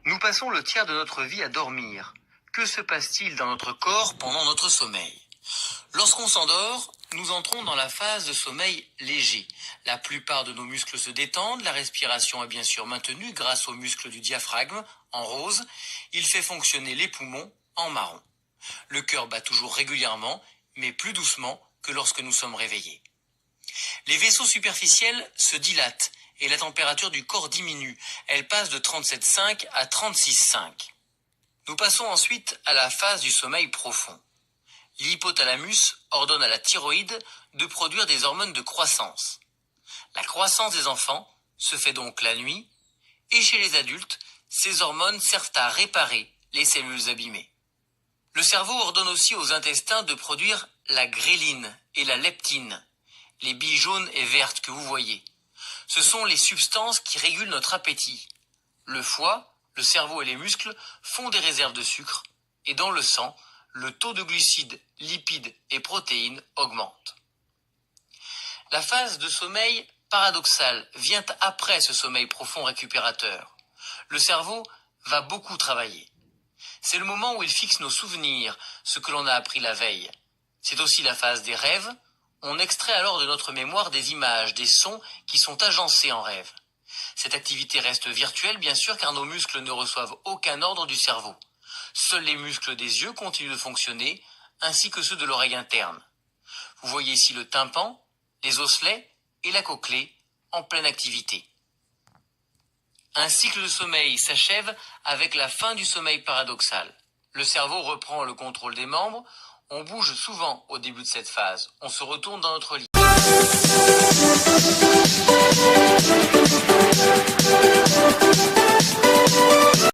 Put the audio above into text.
Nous passons le tiers de notre vie à dormir. Que se passe-t-il dans notre corps pendant notre sommeil? Lorsqu'on s'endort, nous entrons dans la phase de sommeil léger. La plupart de nos muscles se détendent, la respiration est bien sûr maintenue grâce aux muscles du diaphragme, en rose. Il fait fonctionner les poumons, en marron. Le cœur bat toujours régulièrement, mais plus doucement que lorsque nous sommes réveillés. Les vaisseaux superficiels se dilatent et la température du corps diminue. Elle passe de 37,5 à 36,5. Nous passons ensuite à la phase du sommeil profond. L'hypothalamus ordonne à la thyroïde de produire des hormones de croissance. La croissance des enfants se fait donc la nuit, et chez les adultes, ces hormones servent à réparer les cellules abîmées. Le cerveau ordonne aussi aux intestins de produire la gréline et la leptine, les billes jaunes et vertes que vous voyez. Ce sont les substances qui régulent notre appétit. Le foie, le cerveau et les muscles font des réserves de sucre, et dans le sang, le taux de glucides, lipides et protéines augmente. La phase de sommeil paradoxal vient après ce sommeil profond récupérateur. Le cerveau va beaucoup travailler. C'est le moment où il fixe nos souvenirs, ce que l'on a appris la veille. C'est aussi la phase des rêves. On extrait alors de notre mémoire des images, des sons qui sont agencés en rêve. Cette activité reste virtuelle, bien sûr, car nos muscles ne reçoivent aucun ordre du cerveau. Seuls les muscles des yeux continuent de fonctionner, ainsi que ceux de l'oreille interne. Vous voyez ici le tympan, les osselets et la cochlée en pleine activité. Un cycle de sommeil s'achève avec la fin du sommeil paradoxal. Le cerveau reprend le contrôle des membres. On bouge souvent au début de cette phase. On se retourne dans notre lit.